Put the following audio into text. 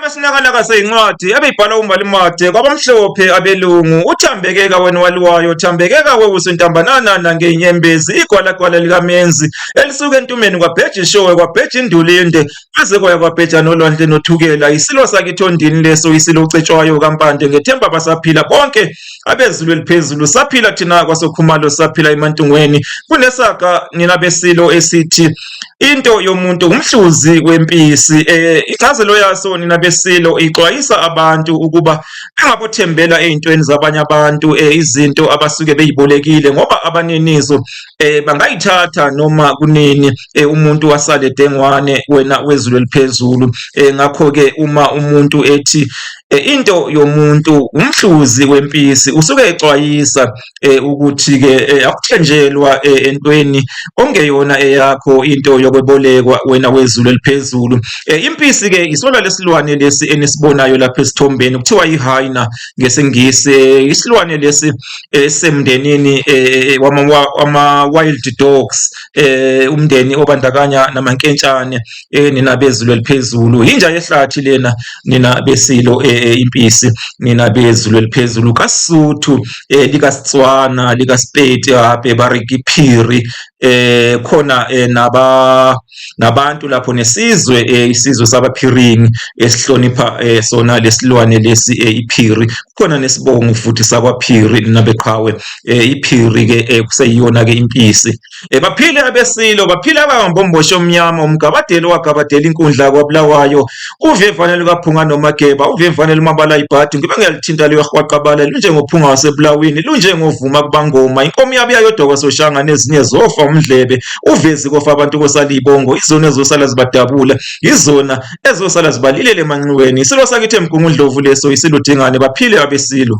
Abesinakalaka seyincwadi ebeyibhala uMbalimade kwabamhlophe abelungu uThambekeka wena waliwayo Thambekeka wewusintambanana ngenyembezi igwalagwala likaMenzi elisuka entumeni kwabheja ishowe kwabheja indulinde aze kwaya kwabheja nolwandle nothukela isilo sakithondini leso isilo ucetshwayo kaMpande ngethemba basaphila bonke abezulu eliphezulu saphila thina kwasokhumalo saphila emantungweni kunesaga nina besilo esithi into yomuntu umhluzi wempisi incazelo yaso nina besilo ixwayisa abantu ukuba bangabothembela ezintweni zabanye abantu izinto abasuke beyibolekile ngoba abaninizo bangayithatha noma kunini umuntu wasale dengwane wena wezulu eliphezulu ngakho ke uma umuntu ethi into yomuntu umhluzi wempisi usuke exwayisa ukuthi ke akuthenjelwa entweni ongeyona eyakho into yokwebolekwa wena wezulu eliphezulu impisi ke isola lesilwane lesi enisibonayo lapha esithombeni kuthiwa ihyena ngesingisi isilwane lesi semndenini wama wild dogs umndeni obandakanya namankentshane nina bezulu eliphezulu inja yehlathi lena nina besilo impisi nina bezulu eliphezulu kaSuthu likaSitswana likaSpedi abe barikiphiri khona nabantu lapho nesizwe isizwe sabaphiringi esihlonipha sona lesilwane lesi iphiri khona nesibongo futhi sakwaphiri nabeqhawe iphiri ke kuseyiyona ke impisi baphile abesilo baphile abambombosho omnyama umgabadeli wagabadela inkundla kwaBulawayo uvevane likaphunga nomageba uvevane lumabala ibhadi ngibe ngiyalithinta liyohwaqabala lunjengophunga wasebulawini lunjengovuma kubangoma inkomo yabiya yodwa kwasoshanga nezinye zofa umdlebe uvezi kofa abantu kosalibongo izona ezosala zibadabula izona ezosala zibalilele emanxiweni isilo sakithi emgungundlovu leso isiludingane baphile abesilo.